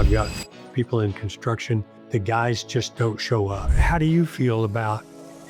I've got people in construction, the guys just don't show up. How do you feel about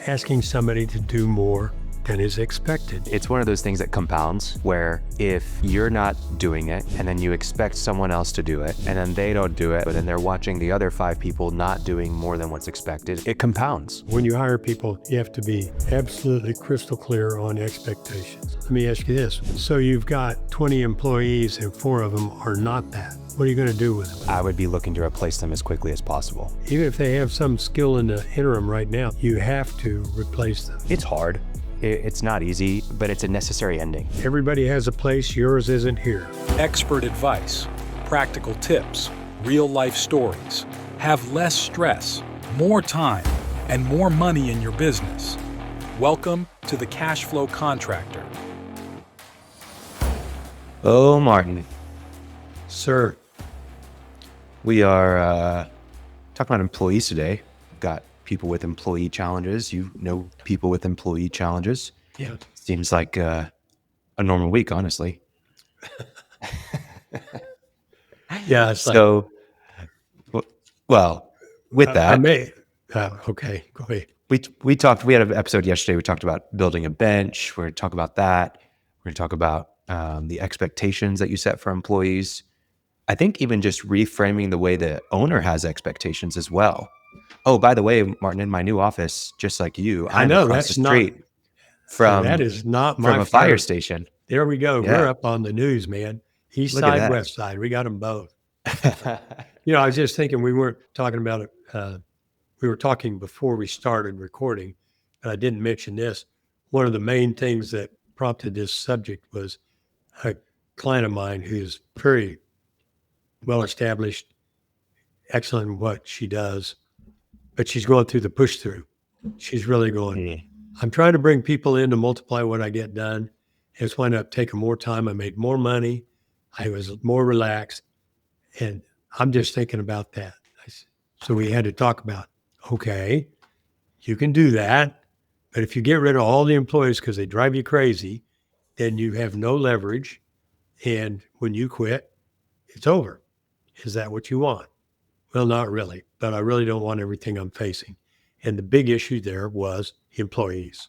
asking somebody to do more than is expected? It's one of those things that compounds, where if you're not doing it and then you expect someone else to do it and then they don't do it, but then they're watching the other 5 people not doing more than what's expected, it compounds. When you hire people, you have to be absolutely crystal clear on expectations. Let me ask you this. So you've got 20 employees and 4 of them are not that. What are you going to do with them? I would be looking to replace them as quickly as possible. Even if they have some skill in the interim right now, you have to replace them. It's hard. It's not easy, but it's a necessary ending. Everybody has a place, yours isn't here. Expert advice, practical tips, real life stories. Have less stress, more time, and more money in your business. Welcome to the Cash Flow Contractor. Oh, Martin. Sir. We are talking about employees today. We've got people with employee challenges. You know people with employee challenges. Yeah. Seems like a normal week, honestly. Yeah. It's so, well, with that. Okay, go ahead. We had an episode yesterday. We talked about building a bench. We're going to talk about that. We're going to talk about the expectations that you set for employees. I think even just reframing the way the owner has expectations as well. Oh, by the way, Martin, in my new office, just like you, I know across the street from that is not from a fire station. There we go. Yeah. We're up on the news, man. East Look at side, that. west side. We got them both. I was just thinking we weren't talking about it. We were talking before we started recording, but I didn't mention this. One of the main things that prompted this subject was a client of mine who's very well established, excellent in what she does, but she's going through the push through. She's really going, I'm trying to bring people in to multiply what I get done. It's wound up taking more time. I made more money. I was more relaxed. And I'm just thinking about that. So we had to talk about, okay, you can do that. But if you get rid of all the employees because they drive you crazy, then you have no leverage. And when you quit, it's over. Is that what you want? Well, not really, but I really don't want everything I'm facing. And the big issue there was employees.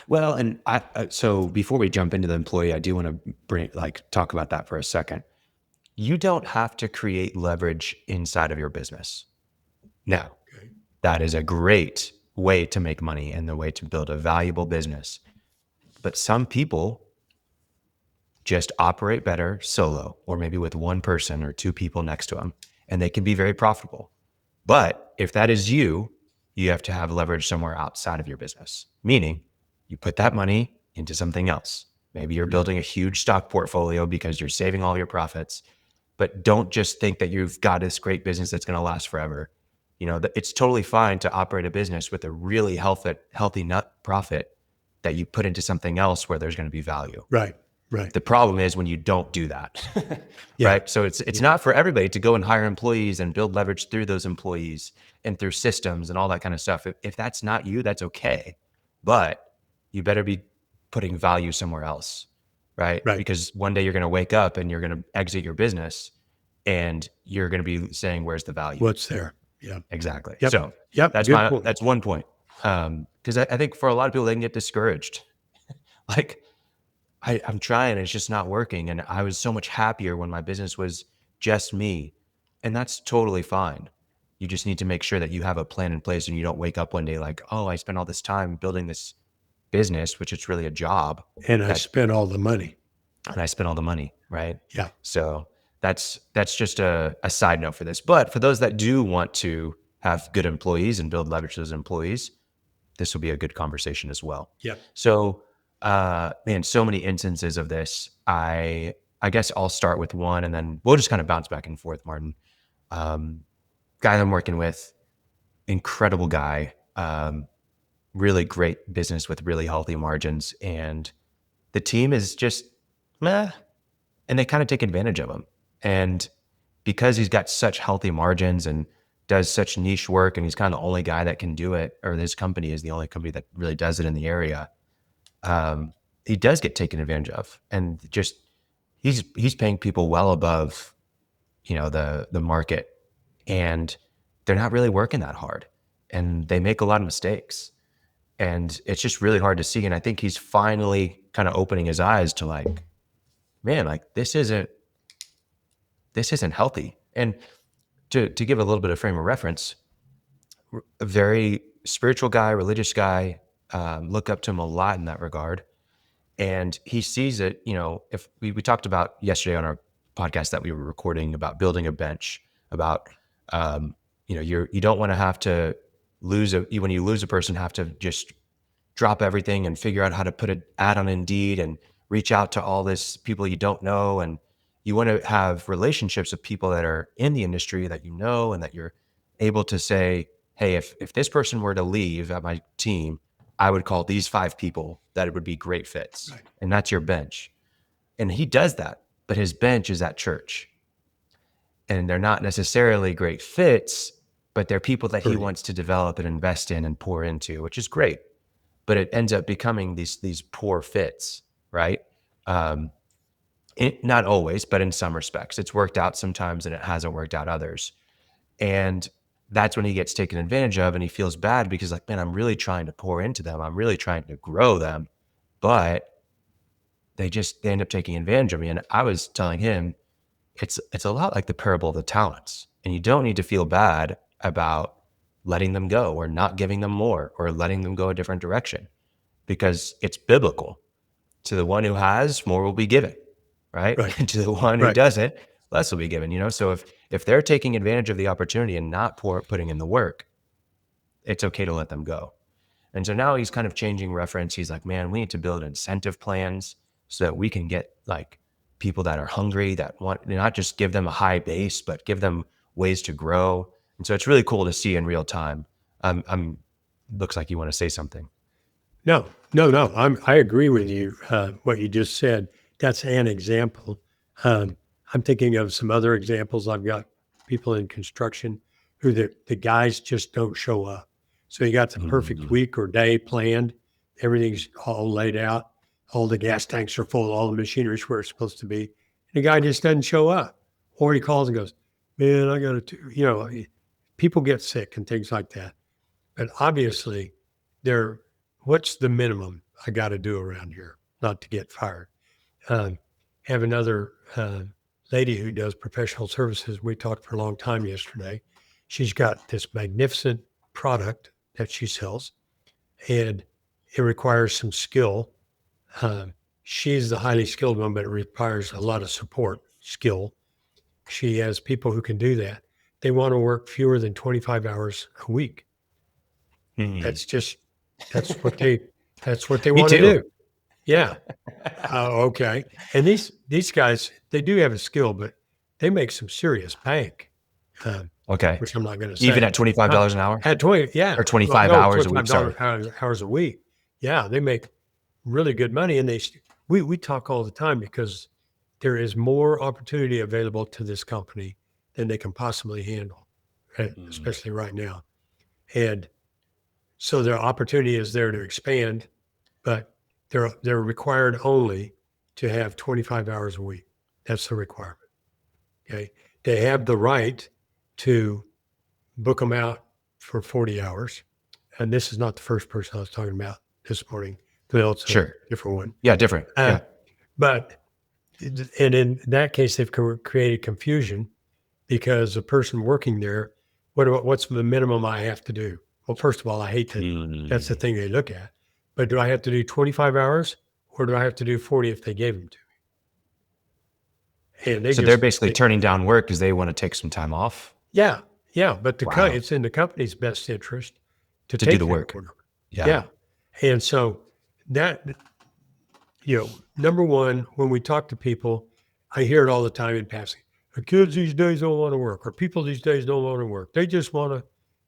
Well, and so before we jump into the employee, I do want to talk about that for a second. You don't have to create leverage inside of your business. No, okay. That is a great way to make money and the way to build a valuable business. But some people just operate better solo, or maybe with one person or 2 people next to them, and they can be very profitable. But if that is you, you have to have leverage somewhere outside of your business, meaning you put that money into something else. Maybe you're building a huge stock portfolio because you're saving all your profits, but don't just think that you've got this great business that's going to last forever. It's totally fine to operate a business with a really healthy net profit that you put into something else where there's going to be value. Right. The problem is when you don't do that, right? So it's not for everybody to go and hire employees and build leverage through those employees and through systems and all that kind of stuff. If that's not you, that's okay. But you better be putting value somewhere else, right? Because one day you're going to wake up and you're going to exit your business and you're going to be saying, where's the value? What's there? Yeah, exactly. Yep. So that's one point. Because I think for a lot of people, they can get discouraged. I'm trying, it's just not working. And I was so much happier when my business was just me. And that's totally fine. You just need to make sure that you have a plan in place and you don't wake up one day like, oh, I spent all this time building this business, which it's really a job. And I spent all the money. Right? Yeah. So that's just a side note for this. But for those that do want to have good employees and build leverage to those employees, this will be a good conversation as well. Yeah. So so many instances of this. I guess I'll start with one and then we'll just kind of bounce back and forth, Martin. Guy that I'm working with, incredible guy, really great business with really healthy margins. And the team is just meh, and they kind of take advantage of him. And because he's got such healthy margins and does such niche work, and he's kind of the only guy that can do it, or this company is the only company that really does it in the area, he does get taken advantage of. And just he's paying people well above the market, and they're not really working that hard, and they make a lot of mistakes, and it's just really hard to see. And I think he's finally kind of opening his eyes to like, man, like this isn't healthy. And to give a little bit of frame of reference, a very spiritual guy, religious guy, look up to him a lot in that regard. And he sees it, if we talked about yesterday on our podcast that we were recording about building a bench, about, you don't want to have to when you lose a person, have to just drop everything and figure out how to put an ad on Indeed and reach out to all this people you don't know. And you want to have relationships with people that are in the industry that and that you're able to say, hey, if this person were to leave at my team, I would call these 5 people that it would be great fits. Right. And that's your bench. And he does that, but his bench is at church. And they're not necessarily great fits, but they're people that he wants to develop and invest in and pour into, which is great. But it ends up becoming these poor fits, right? Not always, but in some respects. It's worked out sometimes and it hasn't worked out others. And that's when he gets taken advantage of, and he feels bad because like, man, I'm really trying to pour into them. I'm really trying to grow them, but they end up taking advantage of me. And I was telling him, it's a lot like the parable of the talents, and you don't need to feel bad about letting them go or not giving them more or letting them go a different direction, because it's biblical. To the one who has, more will be given, right? And to the one who doesn't, less will be given, So if they're taking advantage of the opportunity and not putting in the work, it's okay to let them go. And so now he's kind of changing reference. He's like, man, we need to build incentive plans so that we can get like people that are hungry, that want, not just give them a high base, but give them ways to grow. And so it's really cool to see in real time. Looks like you want to say something. No. I agree with you. What you just said, that's an example. I'm thinking of some other examples. I've got people in construction who the guys just don't show up. So you got the perfect week or day planned. Everything's all laid out. All the gas tanks are full. All the machinery's where it's supposed to be. And the guy just doesn't show up. Or he calls and goes, man, I got to, people get sick and things like that. But obviously, what's the minimum I got to do around here not to get fired? Have another lady who does professional services. We talked for a long time yesterday. She's got this magnificent product that she sells, and it requires some skill. She's the highly skilled one, but it requires a lot of support skill. She has people who can do that. They want to work fewer than 25 hours a week. That's what they want to do. Yeah. Okay. And these guys, they do have a skill, but they make some serious bank. Okay. Which I'm not going to say. Even at $25 an hour? At 20, yeah. Or 25 hours a week, sorry. Hours a week. Yeah, they make really good money. And we talk all the time because there is more opportunity available to this company than they can possibly handle, especially right now. And so their opportunity is there to expand, but they're required only to have 25 hours a week. That's the requirement. Okay. They have the right to book them out for 40 hours. And this is not the first person I was talking about this morning. Khalil, a different one. Yeah, different. But, and in that case, they've created confusion because the person working there, what's the minimum I have to do? Well, first of all, I hate that. That's the thing they look at. But do I have to do 25 hours or do I have to do 40 if they gave them to me? And they're basically turning down work because they want to take some time off. Yeah. But it's in the company's best interest to take do the work. Yeah. And so that, number one, when we talk to people, I hear it all the time in passing. The kids these days don't want to work, or people these days don't want to work. They just want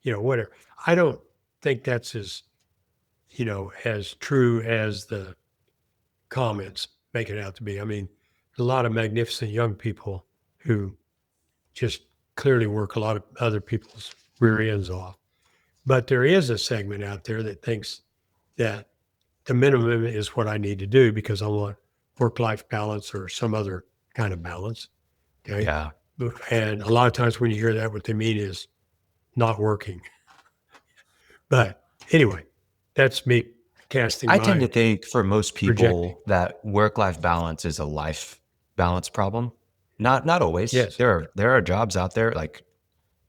to, whatever. I don't think that's as true as the comments make it out to be. I mean, a lot of magnificent young people who just clearly work a lot of other people's rear ends off. But there is a segment out there that thinks that the minimum is what I need to do because I want work-life balance or some other kind of balance. Okay. Yeah. And a lot of times when you hear that, what they mean is not working. But anyway, that's me casting I tend my to think for most projecting. people that work-life balance is a life balance problem. Not always. Yes. There are jobs out there like,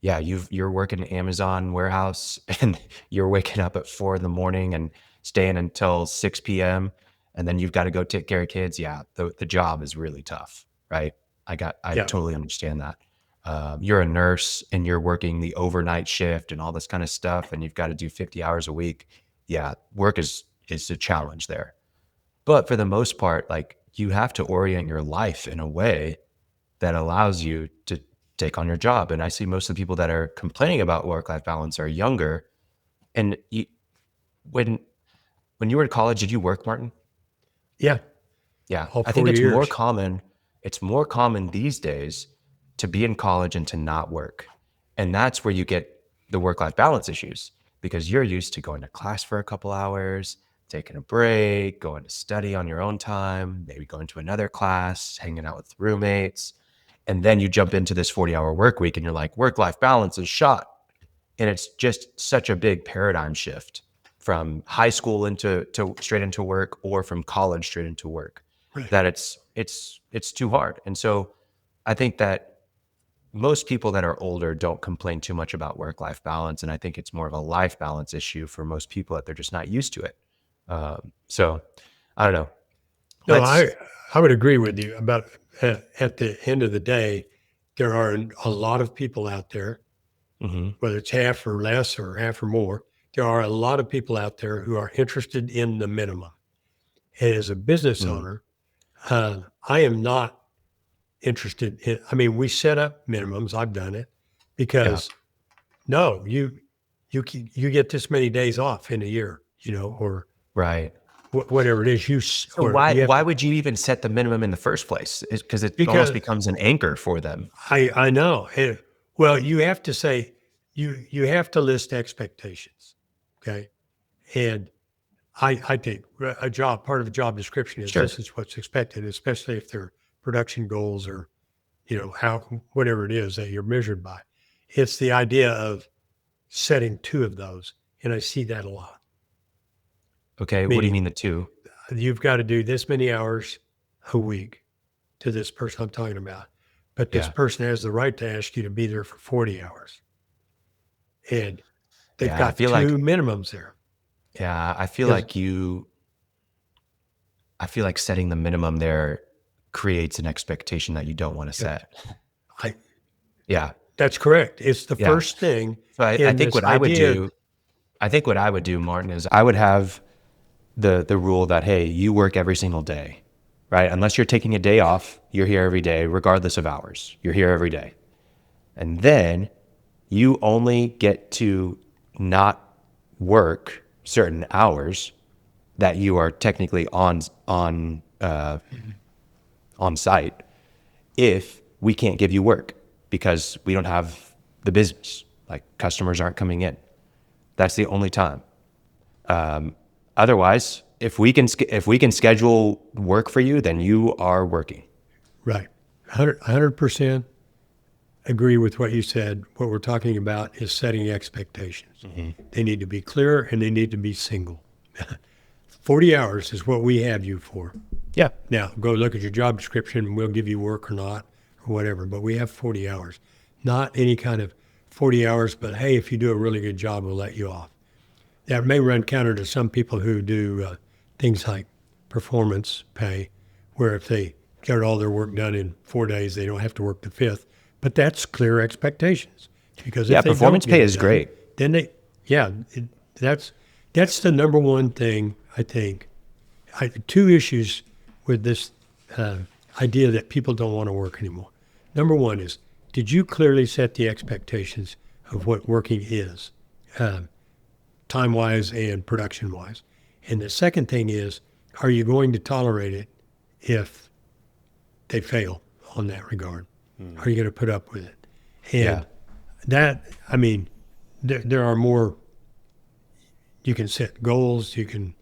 yeah, you're working an Amazon warehouse and you're waking up at 4 in the morning and staying until 6 p.m. and then you've got to go take care of kids. Yeah, the job is really tough, right? I Yeah. totally understand that. You're a nurse and you're working the overnight shift and all this kind of stuff, and you've got to do 50 hours a week. Yeah, work is a challenge there. But for the most part, like you have to orient your life in a way that allows you to take on your job. And I see most of the people that are complaining about work-life balance are younger. And when when you were in college, did you work, Martin? Yeah. Yeah, All I think 4 years. it's more common these days to be in college and to not work. And that's where you get the work-life balance issues because you're used to going to class for a couple hours, taking a break, going to study on your own time, maybe going to another class, hanging out with roommates. And then you jump into this 40-hour work week and you're like, work-life balance is shot. And it's just such a big paradigm shift from high school into straight into work or from college straight into work Right. that it's too hard. And so I think that most people that are older don't complain too much about work-life balance. And I think it's more of a life balance issue for most people that they're just not used to it. So I don't know. No, Let's, I would agree with you about at the end of the day, there are a lot of people out there, mhm, whether it's half or less or half or more. There are a lot of people out there who are interested in the minimum. And as a business mm, owner, I am not interested in. I mean, we set up minimums. I've done it yeah, because no, you get this many days off in a year, or right. whatever it is. So Or why you have why would you even set the minimum in the first place? Because it almost because becomes an anchor for them. I know. Well, you have to say you have to list expectations, okay? And I think part of a job description is Sure. this is what's expected, especially if they're production goals or how whatever it is that you're measured by. It's the idea of setting two of those, and I see that a lot. Okay. What do you Meaning mean the two? you've got to do this many hours a week to this person I'm talking about, but this Yeah. person has the right to ask you to be there for 40 hours, and they've Yeah. got two minimums there. I feel Because like I feel like setting the minimum there creates an expectation that you don't want to set. I Yeah. that's correct. It's the Yeah. first thing So I in think this what I would idea. do, Martin, is I would have the rule that, hey, you work every single day, right? Unless you're taking a day off, you're here every day, regardless of hours. You're here every day. And then you only get to not work certain hours that you are technically on site if we can't give you work because we don't have the business, like customers aren't coming in. That's the only time. Otherwise, if we can schedule work for you, then you are working. Right. 100% agree with what you said. What we're talking about is setting expectations. They need to be clear and they need to be single. 40 hours is what we have you for. Yeah. Now, go look at your job description and we'll give you work or not or whatever, but we have 40 hours. Not any kind of 40 hours, but hey, if you do a really good job, we'll let you off. That may run counter to some people who do things like performance pay, where if they get all their work done in 4 days, they don't have to work the fifth. But that's clear expectations because Yeah, if they performance don't get pay it is done, great. then that's the number one thing I think. Two issues with this idea that people don't want to work anymore. Number one is, did you clearly set the expectations of what working is? Time-wise and production-wise. And the second thing is, are you going to tolerate it if they fail on that regard? Are you going to put up with it? And Yeah. there are more, you can set goals, you can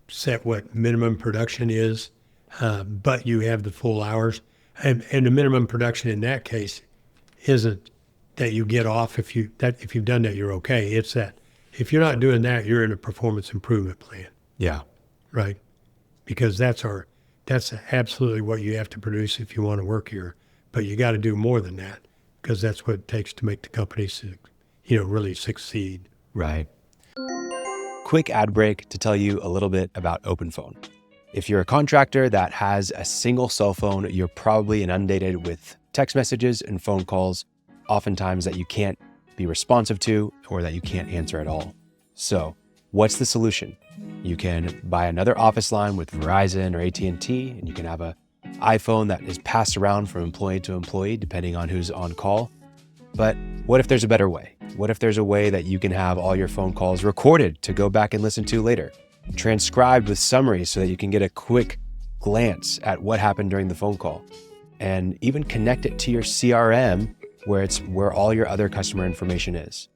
set what minimum production is, but you have the full hours. And the minimum production in that case isn't that you get off if you've done that, you're okay. It's that if you're not doing that, you're in a performance improvement plan, Yeah. right? Because that's absolutely what you have to produce if you want to work here. But you got to do more than that because that's what it takes to make the company, really succeed. Right. Quick ad break to tell you a little bit about OpenPhone. If you're a contractor that has a single cell phone, you're probably inundated with text messages and phone calls, oftentimes that you can't be responsive to or that you can't answer at all. So what's the solution? You can buy another office line with Verizon or AT&T, and you can have an iPhone that is passed around from employee to employee, depending on who's on call. But what if there's a better way? What if there's a way that you can have all your phone calls recorded to go back and listen to later, transcribed with summaries so that you can get a quick glance at what happened during the phone call, and even connect it to your CRM where all your other customer information is.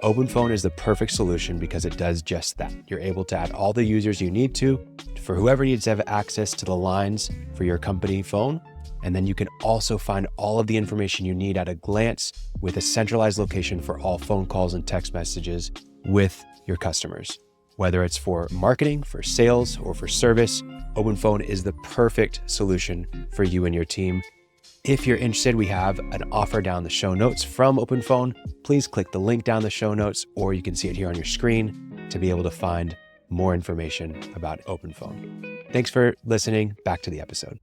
OpenPhone is the perfect solution because it does just that. You're able to add all the users you need to for whoever needs to have access to the lines for your company phone. And then you can also find all of the information you need at a glance with a centralized location for all phone calls and text messages with your customers. Whether it's for marketing, for sales, or for service, OpenPhone is the perfect solution for you and your team. If you're interested, we have an offer down the show notes from OpenPhone. Please click the link down the show notes, or you can see it here on your screen to be able to find more information about OpenPhone. Thanks for listening. Back to the episode.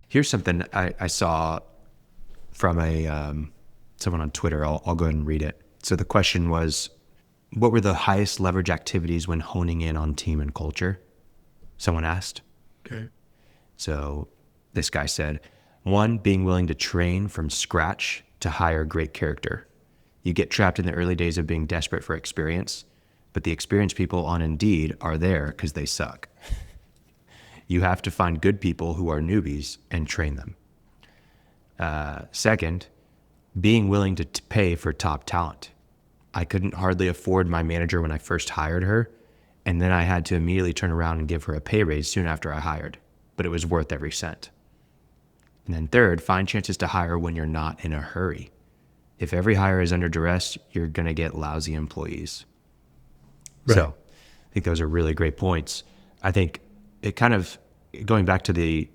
Here's something I saw from someone on Twitter. I'll go ahead and read it. So the question was, what were the highest leverage activities when honing in on team and culture? Someone asked. Okay. So this guy said, 1, being willing to train from scratch to hire great character. You get trapped in the early days of being desperate for experience, but the experienced people on Indeed are there because they suck. You have to find good people who are newbies and train them. 2nd, being willing to pay for top talent. I couldn't hardly afford my manager when I first hired her, and then I had to immediately turn around and give her a pay raise soon after I hired, but it was worth every cent. And then 3rd, find chances to hire when you're not in a hurry. If every hire is under duress, you're going to get lousy employees. Right. So I think those are really great points. I think it kind of, going back to the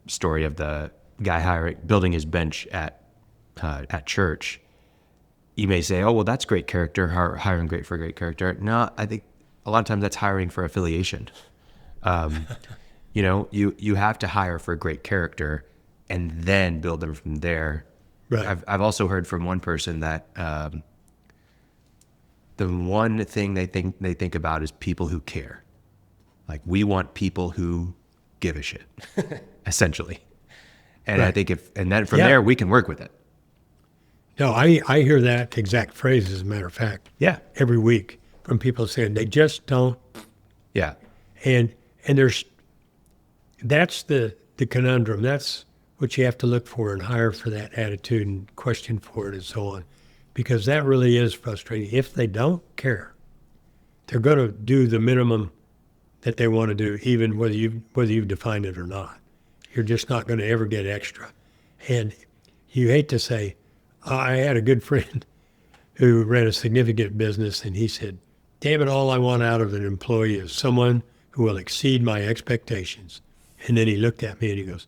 story of the guy building his bench at church, you may say, oh, well, that's great character, hiring great for great character. No, I think a lot of times that's hiring for affiliation. You have to hire for great character and then build them from there. Right. I've also heard from one person that the one thing they think about is people who care. Like, we want people who give a shit, essentially. And right. I think then from there we can work with it. No, I hear that exact phrase, as a matter of fact. Yeah. Every week from people saying they just don't. Yeah. And that's the conundrum. That's what you have to look for and hire for that attitude and question for it and so on. Because that really is frustrating. If they don't care, they're going to do the minimum that they want to do, even whether you've defined it or not. You're just not going to ever get extra. And you hate to say, I had a good friend who ran a significant business, and he said, damn it, all I want out of an employee is someone who will exceed my expectations. And then he looked at me and he goes,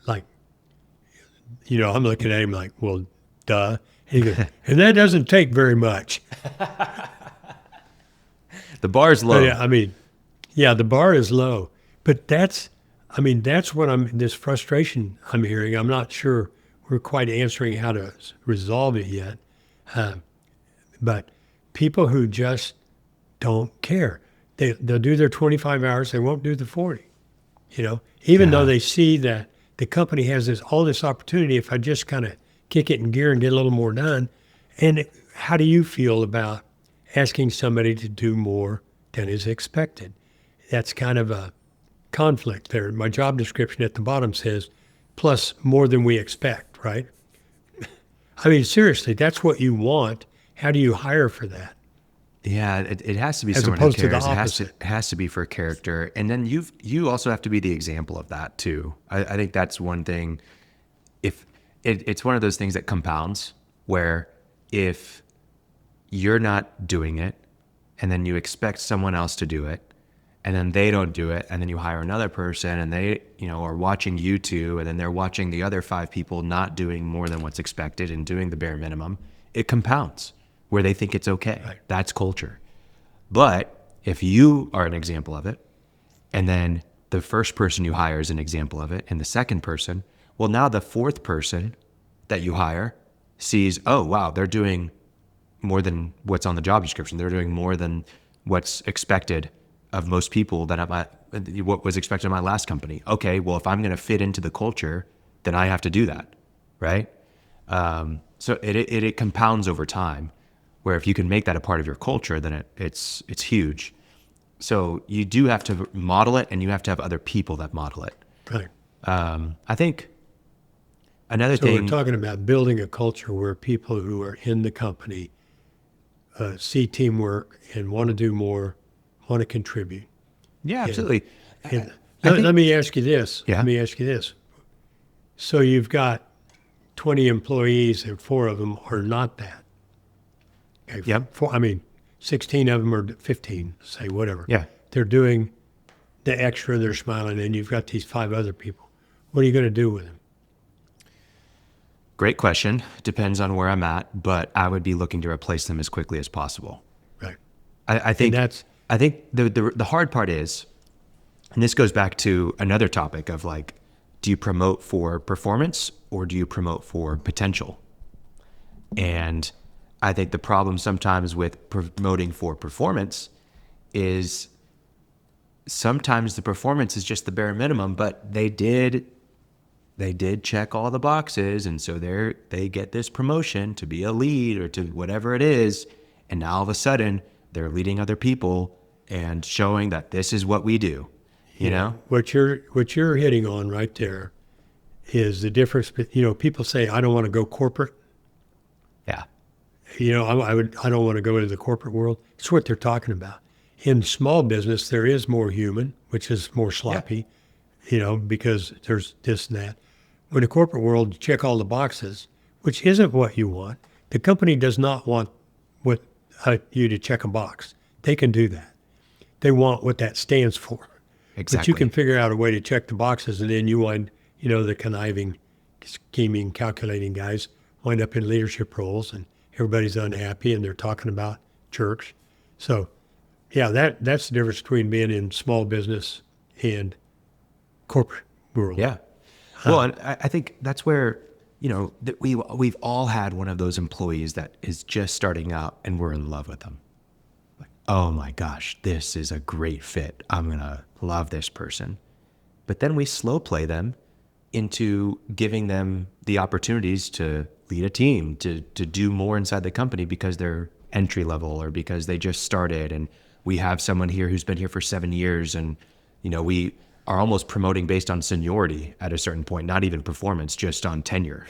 I'm looking at him like, well, duh. And he goes, and that doesn't take very much. The bar's low. The bar is low. But that's what this frustration I'm hearing. I'm not sure we're quite answering how to resolve it yet. But people who just don't care, they'll do their 25 hours, they won't do the 40. Even though they see that the company has all this opportunity, if I just kind of kick it in gear and get a little more done. And how do you feel about asking somebody to do more than is expected? That's kind of a conflict there. My job description at the bottom says, plus more than we expect, right? Seriously, that's what you want. How do you hire for that? Yeah, it has to be as someone who opposed cares. to the opposite. It has to be for character. And then you also have to be the example of that too. I think that's one thing. if it's one of those things that compounds, where if you're not doing it and then you expect someone else to do it and then they don't do it, and then you hire another person and they, are watching you two, and then they're watching the other 5 people not doing more than what's expected and doing the bare minimum, it compounds where they think it's okay. Right. That's culture. But if you are an example of it, and then the first person you hire is an example of it, and the second person, well, now the 4th person that you hire sees, oh, wow, they're doing more than what's on the job description. They're doing more than what's expected of most people what was expected of my last company. Okay, well, if I'm going to fit into the culture, then I have to do that, right? So it compounds over time, where if you can make that a part of your culture, then it's huge. So you do have to model it, and you have to have other people that model it. Right. I think another So thing. we're talking about building a culture where people who are in the company see teamwork and want to do more, want to contribute. Yeah, absolutely. And I think- let me ask you this. Yeah. Let me ask you this. So you've got 20 employees and 4 of them are not that. Okay. Yep. 16 of them, or 15, say, whatever. Yeah. They're doing the extra, they're smiling, and you've got these 5 other people. What are you going to do with them? Great question. Depends on where I'm at, but I would be looking to replace them as quickly as possible. Right. I think And that's, I think the hard part is, and this goes back to another topic of like, do you promote for performance or do you promote for potential? And I think the problem sometimes with promoting for performance is sometimes the performance is just the bare minimum, but they did check all the boxes, and so they get this promotion to be a lead or to whatever it is, and now all of a sudden they're leading other people and showing that this is what we do. You know? what you're hitting on right there is the difference. People say, I don't want to go corporate. Yeah. I don't want to go into the corporate world. It's what they're talking about. In small business, there is more human, which is more sloppy, because there's this and that. When the corporate world, you check all the boxes, which isn't what you want. The company does not want you to check a box. They can do that. They want what that stands for. Exactly. But you can figure out a way to check the boxes, and then you wind, the conniving, scheming, calculating guys wind up in leadership roles, and everybody's unhappy, and they're talking about jerks. So, yeah, that's the difference between being in small business and corporate world. Yeah. Well, and I think that's where, that we've all had one of those employees that is just starting out and we're in love with them. Like, oh my gosh, this is a great fit. I'm going to love this person. But then we slow play them into giving them the opportunities to lead a team, to do more inside the company because they're entry level or because they just started. And we have someone here who's been here for 7 years, and, we are almost promoting based on seniority at a certain point, not even performance, just on tenure.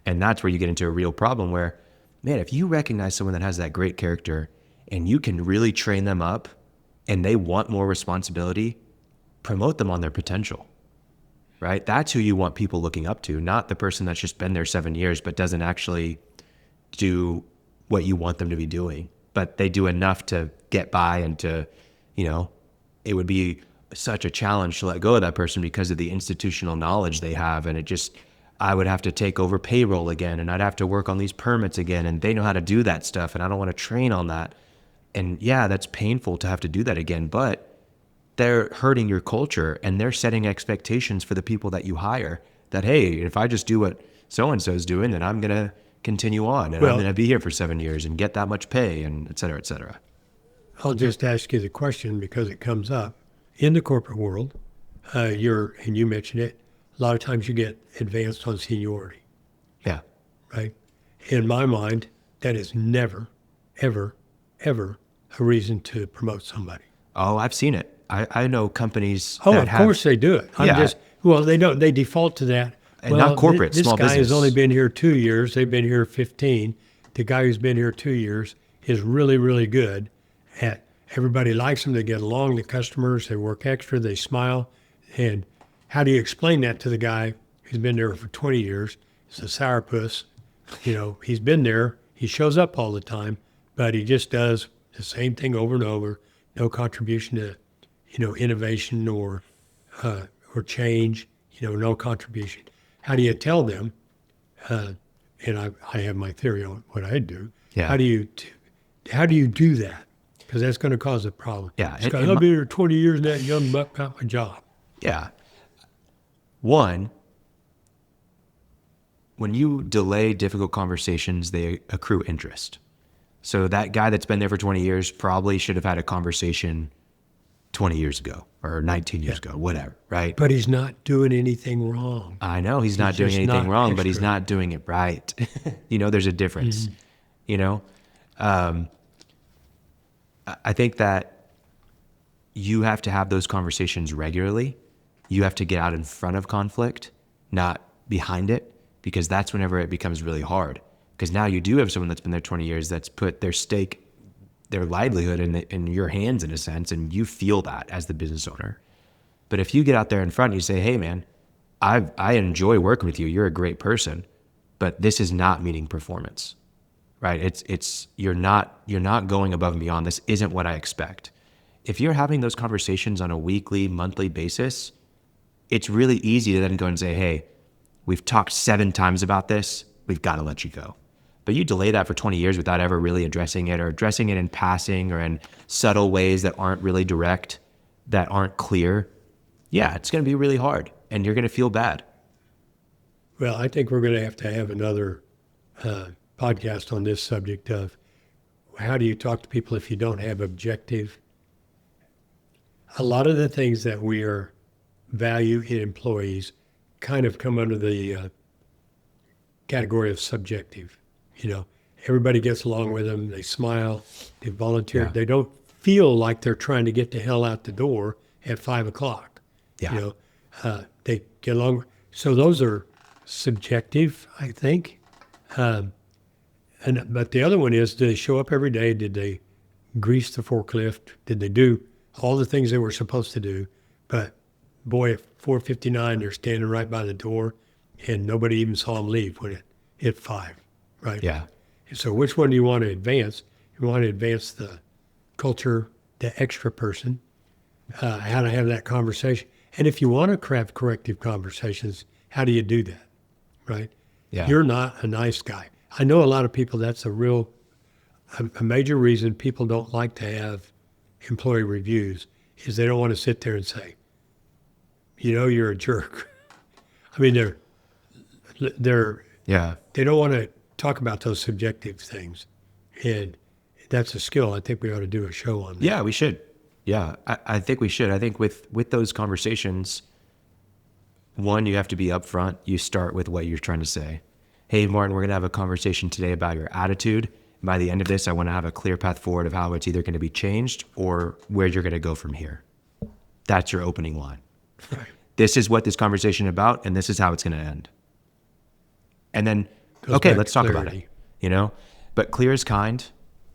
And that's where you get into a real problem where, man, if you recognize someone that has that great character and you can really train them up and they want more responsibility, promote them on their potential, right? That's who you want people looking up to, not the person that's just been there 7 years but doesn't actually do what you want them to be doing. But they do enough to get by and to, it would be such a challenge to let go of that person because of the institutional knowledge they have. And I would have to take over payroll again, and I'd have to work on these permits again, and they know how to do that stuff, and I don't want to train on that. And yeah, that's painful to have to do that again, but they're hurting your culture, and they're setting expectations for the people that you hire that, hey, if I just do what so-and-so is doing, then I'm going to continue on, and I'm going to be here for 7 years and get that much pay, and et cetera, et cetera. I'll just ask you the question because it comes up. In the corporate world, and you mentioned it, a lot of times you get advanced on seniority, Yeah. right? In my mind, that is never, ever, ever a reason to promote somebody. Oh, I've seen it. I know companies Oh, that of course they do it. They default to that. And not corporate, this small guy has business. only been here 2 years. They've been here 15. The guy who's been here 2 years is really, really good at, everybody likes them. They get along, the customers, they work extra, they smile. And how do you explain that to the guy who's been there for 20 years is a sourpuss. He's been there. He shows up all the time, but he just does the same thing over and over. No contribution to, innovation or change. No contribution. How do you tell them? And I have my theory on what I do. Yeah. How do you do that? Because that's going to cause a problem. Yeah. I've been here 20 years and that young buck got my job. Yeah. One, when you delay difficult conversations, they accrue interest. So that guy that's been there for 20 years probably should have had a conversation 20 years ago or 19 years ago, whatever, right? But he's not doing anything wrong. I know he's not doing just anything not wrong, but he's extra. not doing it right. There's a difference, I think that you have to have those conversations regularly. You have to get out in front of conflict, not behind it, because that's whenever it becomes really hard. Because now you do have someone that's been there 20 years that's put their stake, their livelihood in your hands in a sense, and you feel that as the business owner. But if you get out there in front and you say, hey man, I enjoy working with you, you're a great person, but this is not meeting performance, right? It's you're not going above and beyond. This isn't what I expect. If you're having those conversations on a weekly, monthly basis, it's really easy to then go and say, hey, we've talked 7 times about this, we've got to let you go. But you delay that for 20 years without ever really addressing it, or addressing it in passing or in subtle ways that aren't really direct, that aren't clear. Yeah, it's going to be really hard and you're going to feel bad. Well, I think we're going to have another podcast on this subject of how do you talk to people if you don't have objective. A lot of the things that we are value in employees kind of come under the category of subjective. Everybody gets along with them. They smile. They volunteer. Yeah. They don't feel like they're trying to get the hell out the door at 5 o'clock. Yeah. They get along. So those are subjective, I think. But the other one is, do they show up every day? Did they grease the forklift? Did they do all the things they were supposed to do? But boy, at 4:59, they're standing right by the door, and nobody even saw them leave when it hit 5, right? Yeah. So which one do you want to advance? You want to advance the culture, the extra person, how to have that conversation. And if you want to have corrective conversations, how do you do that, right? Yeah. You're not a nice guy. I know a lot of people, that's a major reason people don't like to have employee reviews is they don't want to sit there and say, you're a jerk. I mean, Yeah. they don't want to talk about those subjective things. And that's a skill. I think we ought to do a show on that. Yeah, we should. Yeah, I think we should. I think with those conversations, one, you have to be upfront. You start with what you're trying to say. Hey, Martin, we're going to have a conversation today about your attitude. By the end of this, I want to have a clear path forward of how it's either going to be changed or where you're going to go from here. That's your opening line. Right. This is what this conversation is about, and this is how it's going to end. And then, Goes okay, back let's to talk about clarity. it. But clear is kind.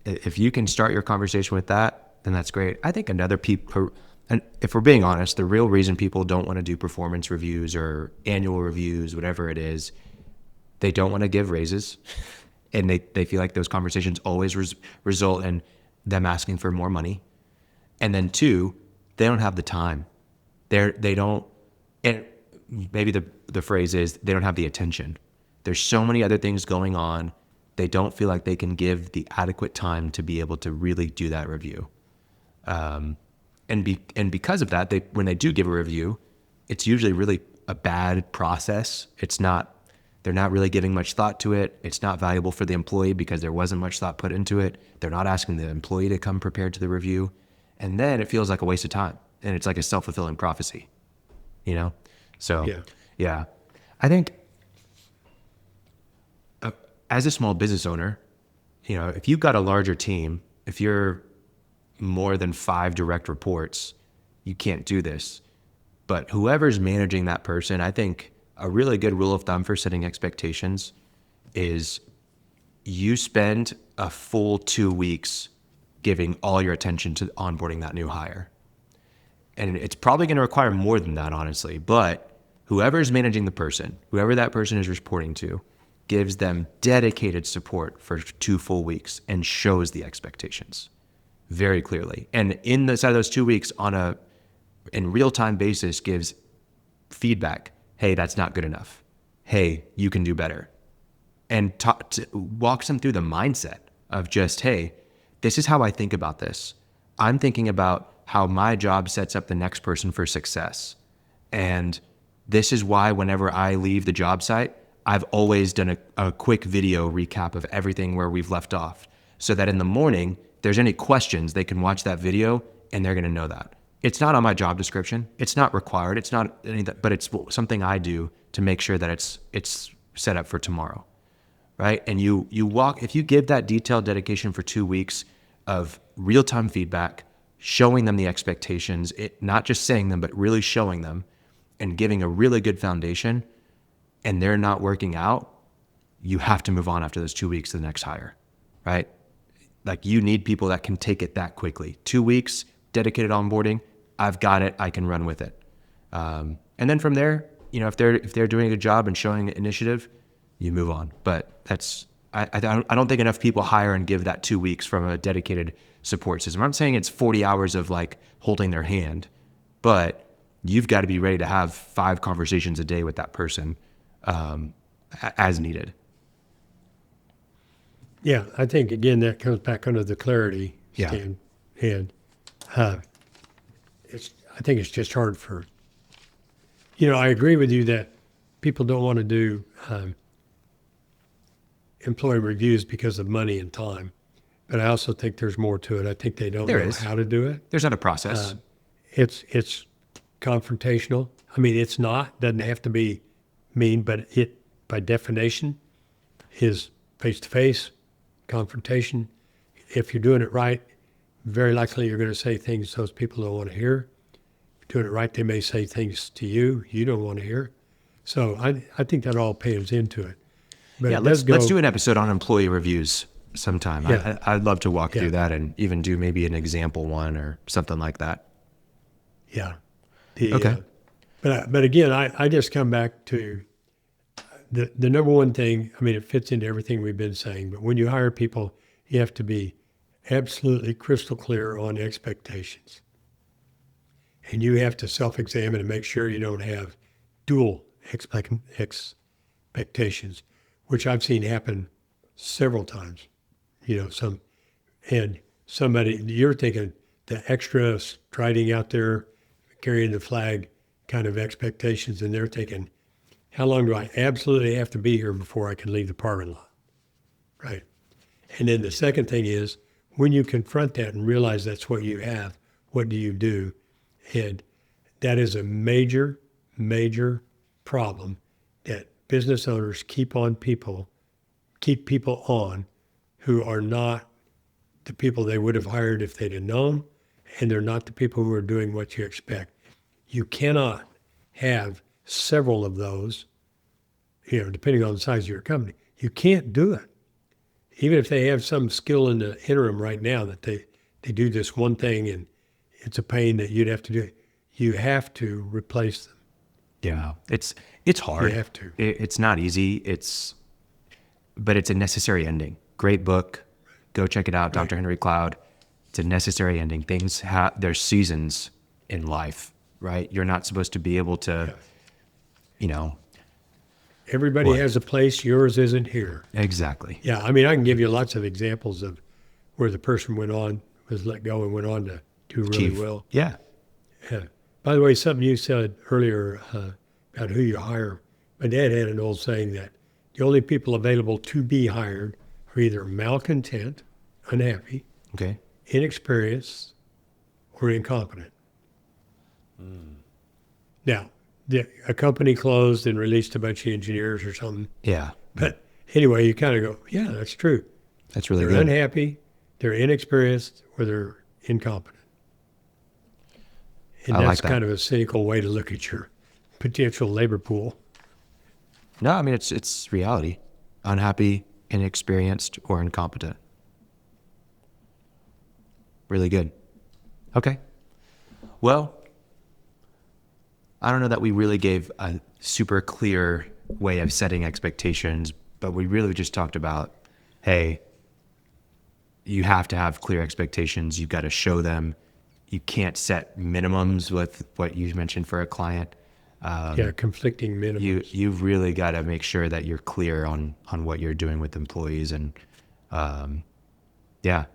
If you can start your conversation with that, then that's great. I think and if we're being honest, the real reason people don't want to do performance reviews or annual reviews, whatever it is, they don't want to give raises. And they feel like those conversations always result in them asking for more money. And then 2, they don't have the time. They don't, and maybe the phrase is they don't have the attention. There's so many other things going on. They don't feel like they can give the adequate time to be able to really do that review. And because of that, when they do give a review, it's usually really a bad process. They're not really giving much thought to it. It's not valuable for the employee because there wasn't much thought put into it. They're not asking the employee to come prepared to the review. And then it feels like a waste of time. And it's like a self-fulfilling prophecy, So, yeah. I think as a small business owner, if you've got a larger team, if you're more than 5 direct reports, you can't do this. But whoever's managing that person, I think a really good rule of thumb for setting expectations is you spend a full 2 weeks giving all your attention to onboarding that new hire. And it's probably going to require more than that, honestly. But whoever's managing the person, whoever that person is reporting to, gives them dedicated support for 2 full weeks and shows the expectations very clearly. And inside of those 2 weeks in real-time basis gives feedback. Hey, that's not good enough. Hey, you can do better. And walks them through the mindset of just, hey, this is how I think about this. I'm thinking about how my job sets up the next person for success. And this is why whenever I leave the job site, I've always done a quick video recap of everything where we've left off, so that in the morning, if there's any questions, they can watch that video and they're going to know that. It's not on my job description. It's not required. It's not anything, but it's something I do to make sure that it's set up for tomorrow, right? And if you give that detailed dedication for 2 weeks of real-time feedback, showing them the expectations, not just saying them, but really showing them and giving a really good foundation, and they're not working out, you have to move on after those 2 weeks to the next hire, right? Like, you need people that can take it that quickly. 2 weeks, dedicated onboarding, I've got it, I can run with it. And then from there, if they're doing a good job and showing initiative, you move on. But I don't think enough people hire and give that 2 weeks from a dedicated support system. I'm not saying it's 40 hours of like holding their hand, but you've got to be ready to have 5 conversations a day with that person as needed. Yeah, I think, again, that comes back under the clarity stand. And I think it's just hard for, I agree with you that people don't want to do employee reviews because of money and time. But I also think there's more to it. I think they don't know how to do it. There's not a process. It's confrontational. I mean, doesn't have to be mean, but it, by definition, is face-to-face confrontation. If you're doing it right, very likely you're going to say things those people don't want to hear. If you're doing it right, they may say things to you don't want to hear. So I think that all pays into it. But let's do an episode on employee reviews sometime. Yeah. I'd love to walk through that and even do maybe an example one or something like that. Yeah. Okay. But again, I just come back to the number one thing. I mean, it fits into everything we've been saying, but when you hire people, you have to be absolutely crystal clear on expectations. And you have to self-examine and make sure you don't have dual expectations, which I've seen happen several times. Somebody, you're thinking the extra striding out there, carrying the flag kind of expectations, and they're thinking, how long do I absolutely have to be here before I can leave the parking lot? Right. And then the second thing is, when you confront that and realize that's what you have, what do you do? And that is a major, major problem that business owners keep people on who are not the people they would have hired if they'd have known, and they're not the people who are doing what you expect. You cannot have several of those, depending on the size of your company. You can't do it. Even if they have some skill in the interim right now that they do this one thing and it's a pain that you'd have to do, you have to replace them. Yeah, it's hard. You have to. It's not easy. But it's a necessary ending. Great book. Go check it out, Dr. Henry Cloud. It's a necessary ending. There's seasons in life, right? You're not supposed to be able to, Everybody has a place. Yours isn't here. Exactly. Yeah, I mean, I can give you lots of examples of where the person was let go and went on to do really well. Yeah. By the way, something you said earlier about who you hire, my dad had an old saying that the only people available to be hired are either malcontent, unhappy, inexperienced, or incompetent. Now, a company closed and released a bunch of engineers or something. Yeah. But anyway, you kind of go, yeah, that's true. That's really They're good. unhappy, they're inexperienced, or they're incompetent. And I like that's that. kind of a cynical way to look at your potential labor pool. No, I mean, it's reality. Unhappy, inexperienced, or incompetent. Really good. Okay. Well, I don't know that we really gave a super clear way of setting expectations, but we really just talked about, hey, you have to have clear expectations. You've got to show them. You can't set minimums with what you mentioned for a client. Conflicting minimums. You've really got to make sure that you're clear on what you're doing with employees and,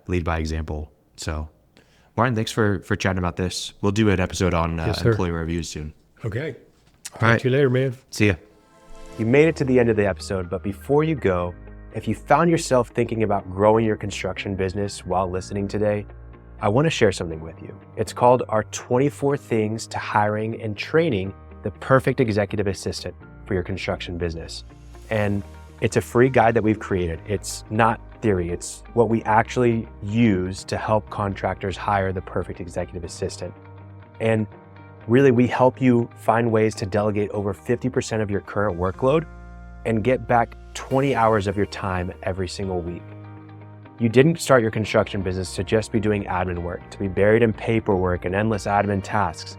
lead by example. So, Martin, thanks for chatting about this. We'll do an episode on employee reviews soon. Okay. All right. Talk to you later, man. See ya. You made it to the end of the episode, but before you go, if you found yourself thinking about growing your construction business while listening today, I want to share something with you. It's called our 24 Things to Hiring and Training the Perfect Executive Assistant for Your Construction Business. And it's a free guide that we've created. It's not theory. It's what we actually use to help contractors hire the perfect executive assistant. And really, we help you find ways to delegate over 50% of your current workload and get back 20 hours of your time every single week. You didn't start your construction business to just be doing admin work, to be buried in paperwork and endless admin tasks.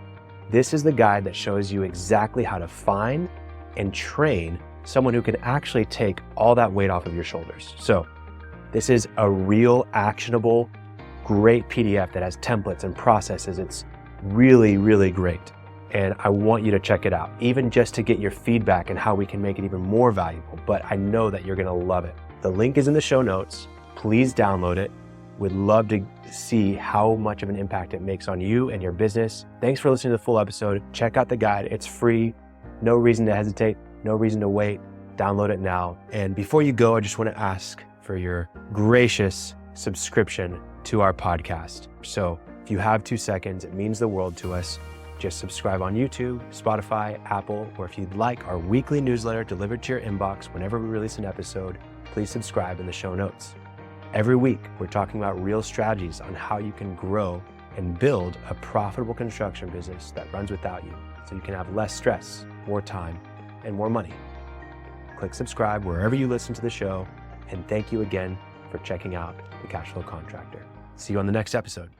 This is the guide that shows you exactly how to find and train someone who can actually take all that weight off of your shoulders. So this is a real actionable, great PDF that has templates and processes. It's really, really great. And I want you to check it out, even just to get your feedback and how we can make it even more valuable. But I know that you're gonna love it. The link is in the show notes. Please download it. We'd love to see how much of an impact it makes on you and your business. Thanks for listening to the full episode. Check out the guide. It's free. No reason to hesitate. No reason to wait. Download it now. And before you go, I just want to ask for your gracious subscription to our podcast. So if you have 2 seconds, it means the world to us. Just subscribe on YouTube, Spotify, Apple, or if you'd like our weekly newsletter delivered to your inbox whenever we release an episode, please subscribe in the show notes. Every week, we're talking about real strategies on how you can grow and build a profitable construction business that runs without you, so you can have less stress, more time, and more money. Click subscribe wherever you listen to the show, and thank you again for checking out The Cashflow Contractor. See you on the next episode.